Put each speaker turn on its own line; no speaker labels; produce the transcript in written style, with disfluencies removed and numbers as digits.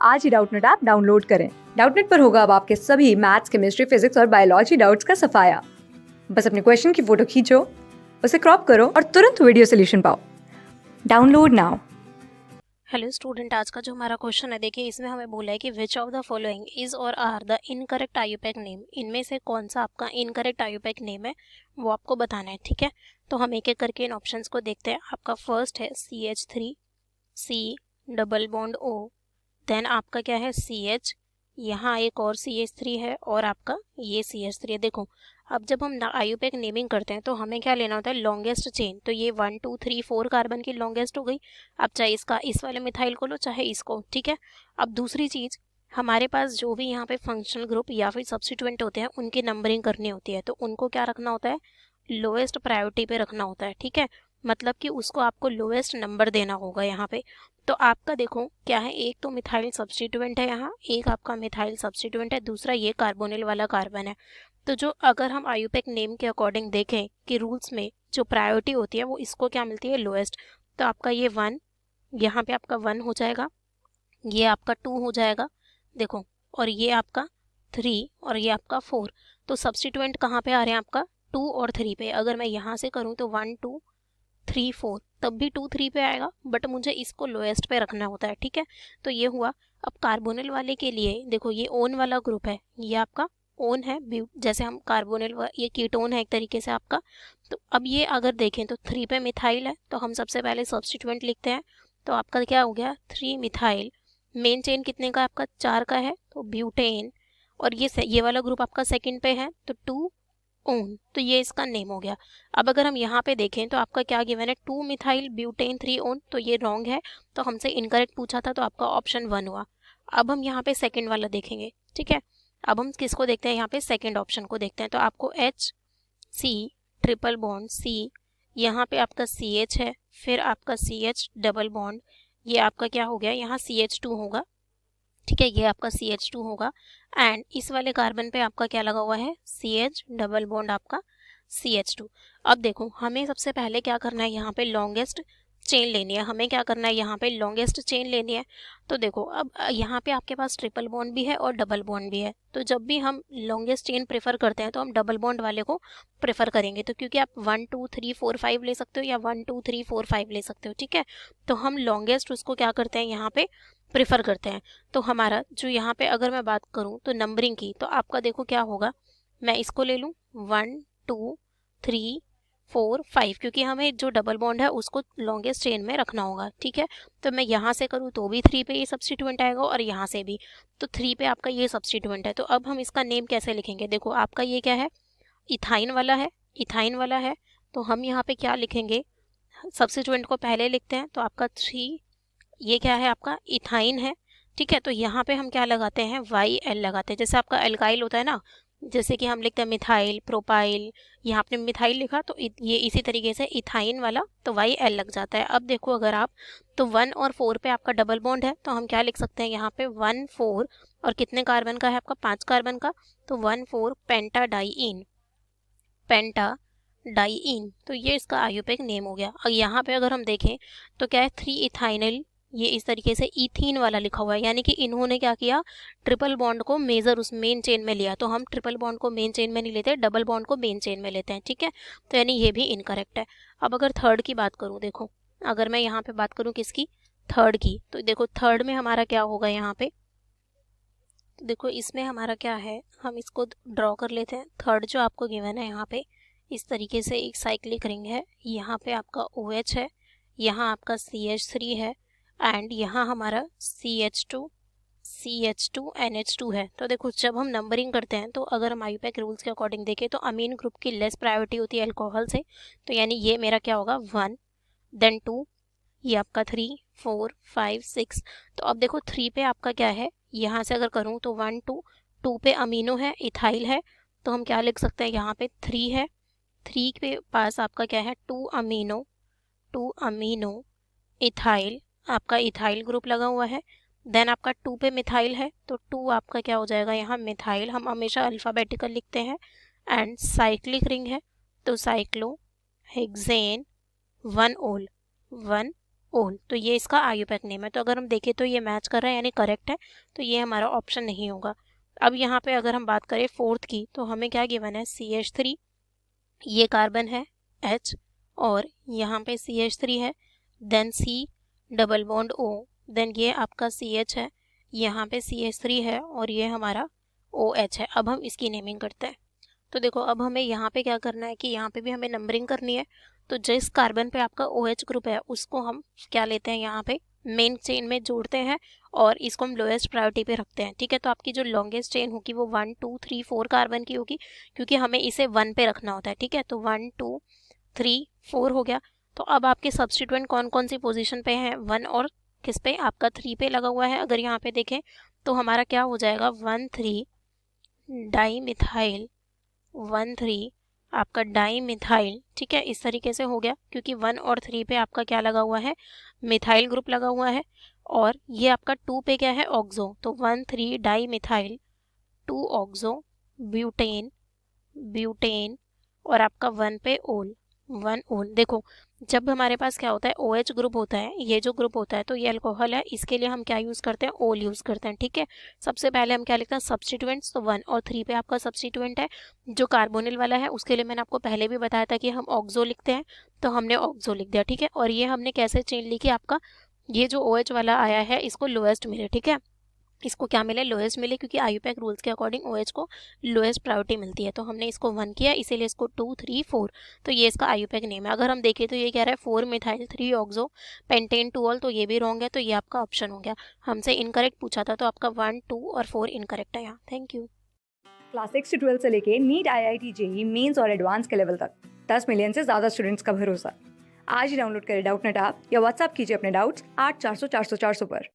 आज ही Doubtnut app download करें। Doubtnut पर होगा अब आपके सभी मैथ्स, केमिस्ट्री, फिजिक्स और बायोलॉजी डाउट्स का सफाया। बस अपने क्वेश्चन की फोटो खींचो, उसे क्रॉप करो और तुरंत वीडियो सोल्यूशन पाओ। Download now.
हेलो स्टूडेंट, आज का जो हमारा क्वेश्चन है, देखिए इसमें हमें बोला है कि which of the following is or are the incorrect IUPAC name. इनमें से कौन सा आपका इनकरेक्ट आयुपैक नेम है वो आपको बताना है। ठीक है, तो हम एक एक करके इन ऑप्शंस को देखते हैं। आपका फर्स्ट है CH3 C double bond O, then आपका क्या है CH, यहाँ एक और CH3 है और आपका ये CH3 है। देखो अब जब हम आयुपैक नेमिंग करते हैं तो हमें क्या लेना होता है, लॉन्गेस्ट चेन। तो ये 1 2 3 4 कार्बन की लॉन्गेस्ट हो गई। अब चाहे इसका इस वाले मिथाइल को लो चाहे इसको। ठीक है, अब दूसरी चीज, हमारे पास जो भी यहाँ पे फंक्शनल ग्रुप या फिर सब्स्टिट्यूएंट होते हैं उनकी नंबरिंग करनी होती है, तो उनको क्या रखना होता है, लोएस्ट प्रायोरिटी पे रखना होता है। ठीक है, मतलब कि उसको आपको लोएस्ट नंबर देना होगा यहाँ पे। तो आपका देखो क्या है, एक तो मिथाइल सब्स्टिट्यूएंट है यहाँ, एक आपका मिथाइल सब्स्टिट्यूएंट है, दूसरा ये कार्बोनिल वाला कार्बन है। तो जो अगर हम आयुपैक नेम के अकॉर्डिंग देखें कि रूल्स में जो प्रायोरिटी होती है वो इसको क्या मिलती है, लोएस्ट। तो आपका ये 1, यहाँ पे आपका 1 हो जाएगा, ये आपका 2 हो जाएगा, देखो, और ये आपका 3 और ये आपका 4। तो सब्स्टिट्यूएंट कहाँ पे आ रहे हैं आपका 2 और 3 पे। अगर मैं यहाँ से करूँ तो 1 2 3 4, तब भी 2 3 पे आएगा, बट मुझे इसको लोएस्ट पे रखना होता है। ठीक है, तो ये हुआ। अब कार्बोनिल वाले के लिए देखो, ये ओन वाला ग्रुप है, ये आपका ओन है, जैसे हम कार्बोनिल ये कीटोन है एक तरीके से आपका। तो अब ये अगर देखें तो 3 पे मिथाइल है, तो हम सबसे पहले सब्स्टिट्यूएंट लिखते हैं। तो आपका क्या हो गया, 3 मिथाइल। मेन चेन कितने का, आपका 4 का है, तो ब्यूटेन। और ये वाला ग्रुप आपका सेकंड पे है, तो 2 ओन। तो ये इसका नेम हो गया। अब अगर हम यहाँ पे देखें तो आपका क्या गिवन है, 2 मिथाइल ब्यूटेन 3 ओन, तो ये रॉन्ग है, तो हमसे इनकरेक्ट पूछा था, तो आपका ऑप्शन 1 हुआ। अब हम यहाँ पे सेकंड वाला देखेंगे। ठीक है, अब हम किसको देखते हैं, यहाँ पे सेकंड ऑप्शन को देखते हैं। तो आपको HC ट्रिपल बॉन्ड C, यहाँ पे आपका CH है, फिर आपका CH डबल बॉन्ड, ये आपका क्या हो गया, यहाँ CH2 होगा। ठीक है, ये आपका CH2 होगा, एंड इस वाले कार्बन पे आपका क्या लगा हुआ है, CH डबल बॉन्ड आपका CH2। अब देखो हमें सबसे पहले क्या करना है, यहाँ पे लॉन्गेस्ट चेन लेनी है। हमें क्या करना है, यहाँ पे लॉन्गेस्ट चेन लेनी है। तो देखो अब यहाँ पे आपके पास ट्रिपल बॉन्ड भी है और डबल बॉन्ड भी है, तो जब भी हम लॉन्गेस्ट चेन प्रेफर करते हैं तो हम डबल बॉन्ड वाले को प्रेफर करेंगे। तो क्योंकि आप 1 2 3 4 5 ले सकते हो या 1 2 3 4 5 ले सकते हो। ठीक है, तो हम लॉन्गेस्ट उसको क्या करते हैं, यहाँ पे प्रेफर करते हैं। तो हमारा जो यहाँ पे अगर मैं बात करूँ तो नंबरिंग की, तो आपका देखो क्या होगा, मैं इसको ले लूँ 1 2 3 4 5, क्योंकि हमें जो डबल बॉन्ड है उसको लॉन्गेस्ट चेन में रखना होगा। ठीक है, तो मैं यहाँ से करूँ तो भी 3 पे ये सब्स्टिट्यूएंट आएगा और यहाँ से भी, तो 3 पे आपका ये सब्स्टिट्यूएंट है। तो अब हम इसका नेम कैसे लिखेंगे, देखो आपका ये क्या है, इथाइन वाला है, इथाइन वाला है। तो हम यहाँ पे क्या लिखेंगे, सब्स्टिट्यूएंट को पहले लिखते हैं, तो आपका 3, ये क्या है आपका इथाइन है। ठीक है, तो यहाँ पे हम क्या लगाते हैं, YL लगाते हैं, जैसे आपका एल्काइल होता है ना, जैसे कि हम लिखते हैं मिथाइल प्रोपाइल, यहाँ आपने मिथाइल लिखा तो ये इसी तरीके से इथाइन वाला तो YL लग जाता है। अब देखो अगर आप, तो 1 और 4 पे आपका डबल बॉन्ड है, तो हम क्या लिख सकते हैं यहाँ पे 1 4, और कितने कार्बन का है आपका, 5 कार्बन का, तो 1 4 पेंटाडाइइन, पेंटाडाइइन। तो ये इसका आयुपैक नेम हो गया। और यहाँ पे अगर हम देखें तो क्या है, 3 इथाइनल, ये इस तरीके से इथीन वाला लिखा हुआ है, यानी कि इन्होंने क्या किया, ट्रिपल बॉन्ड को मेजर उस मेन चेन में लिया। तो हम ट्रिपल बॉन्ड को मेन चेन में नहीं लेते, डबल बॉन्ड को मेन चेन में लेते हैं। ठीक है, तो यानी ये भी इनकरेक्ट है। अब अगर थर्ड की बात करूँ, देखो अगर मैं यहाँ पे बात करूँ किसकी, थर्ड की, तो देखो थर्ड में हमारा क्या होगा, यहाँ पे देखो इसमें हमारा क्या है, हम इसको ड्रॉ कर लेते हैं। थर्ड जो आपको गिवन है यहाँ पे इस तरीके से एक साइक्लिक रिंग है, यहाँ पे आपका OH है, यहाँ आपका CH3 है, एंड यहाँ हमारा CH2 NH2 है। तो देखो जब हम नंबरिंग करते हैं, तो अगर हम आयुपैक रूल्स के अकॉर्डिंग देखें तो अमीन ग्रुप की लेस प्रायोरिटी होती है अल्कोहल से, तो यानी ये मेरा क्या होगा 1, देन 2, ये आपका 3 4 5 6। तो अब देखो 3 पे आपका क्या है, यहाँ से अगर करूँ तो 1 2, 2 पे अमीनो है, इथाइल है, तो हम क्या लिख सकते हैं, यहाँ पे 3 है, 3 के पास आपका क्या है, 2 अमीनो इथाइल, आपका इथाइल ग्रुप लगा हुआ है। देन आपका 2 पे मिथाइल है, तो 2 आपका क्या हो जाएगा, यहाँ मिथाइल, हम हमेशा अल्फ़ाबेटिकल लिखते हैं, एंड साइक्लिक रिंग है, तो साइक्लो हेक्सेन 1 ओल, 1 ओल, तो ये इसका IUPAC नेम है। तो अगर हम देखें तो ये मैच कर रहा है यानी करेक्ट है, तो ये हमारा ऑप्शन नहीं होगा। अब यहाँ पे अगर हम बात करें फोर्थ की, तो हमें क्या गिवन है, CH3, ये कार्बन है H, और यहाँ पे CH3 है, then C double bond O, then ये आपका CH है, यहाँ पे CH3 है, और ये हमारा OH है। अब हम इसकी नेमिंग करते हैं। तो देखो अब हमें यहाँ पे क्या करना है कि यहाँ पे भी हमें नंबरिंग करनी है। तो जिस कार्बन पे आपका OH ग्रुप है उसको हम क्या लेते हैं, यहाँ पे मेन चेन में जोड़ते हैं और इसको हम लोएस्ट प्रायोरिटी पे रखते हैं। ठीक है, तो आपकी जो लॉन्गेस्ट चेन होगी वो 1 2 3 4 कार्बन की होगी, क्योंकि हमें इसे 1 पे रखना होता है। ठीक है, तो 1 2 3 4 हो गया। तो अब आपके सब्स्टिट्यूएंट कौन कौन सी पोजीशन पे हैं, 1 और किस पे, आपका 3 पे लगा हुआ है। अगर यहाँ पे देखें तो हमारा क्या हो जाएगा, 1 3 डाई मिथाइल, 1 3 आपका डाई मिथाइल। ठीक है, इस तरीके से हो गया, क्योंकि 1 और 3 पे आपका क्या लगा हुआ है, मिथाइल ग्रुप लगा हुआ है, और ये आपका 2 पे क्या है, ऑक्सो। तो 1 3 di methyl 2 oxo butane, butane, और आपका 1 पे ओल, 1 ओल। देखो जब हमारे पास क्या होता है, OH ग्रुप होता है, ये जो ग्रुप होता है, तो ये अल्कोहल है, इसके लिए हम क्या यूज़ करते हैं, ओल यूज़ करते हैं। ठीक है, सबसे पहले हम क्या लिखते हैं, सब्स्टिट्यूएंट्स। तो 1 और 3 पे आपका सब्स्टिट्यूएंट है जो कार्बोनिल वाला है, उसके लिए मैंने आपको पहले भी बताया था कि हम ऑक्सो लिखते हैं, तो हमने ऑक्सो लिख दिया। ठीक है, और ये हमने कैसे चेन ली कि आपका ये जो OH वाला आया है इसको लोएस्ट मिले। ठीक है, इसको क्या मिले, लोएस्ट मिले, क्योंकि IUPAC रूल्स के अकॉर्डिंग OH को लोएस्ट प्रायोरिटी मिलती है। तो हमने इसको 1 किया, इसीलिए इसको 2 3 4, तो ये इसका IUPAC नेम है। अगर हम देखें तो ये कह रहा है 4 मिथाइल 3 ऑक्सो पेंटेन 2 ऑल, तो ये भी रॉन्ग है, तो ये आपका ऑप्शन हो गया। हमसे इनकरेक्ट पूछा था, तो आपका 1 2 और 4 इनकरेक्ट है यहाँ। Thank you.
क्लास 6 से 12 से लेके नीट, IIT, JEE मेंस और एडवांस के लेवल तक 10 मिलियन से ज़्यादा स्टूडेंट्स का भरोसा। आज ही डाउनलोड करें डाउटनेट ऐप या व्हाट्सएप कीजिए अपने डाउट्स 8400 400 400 पर।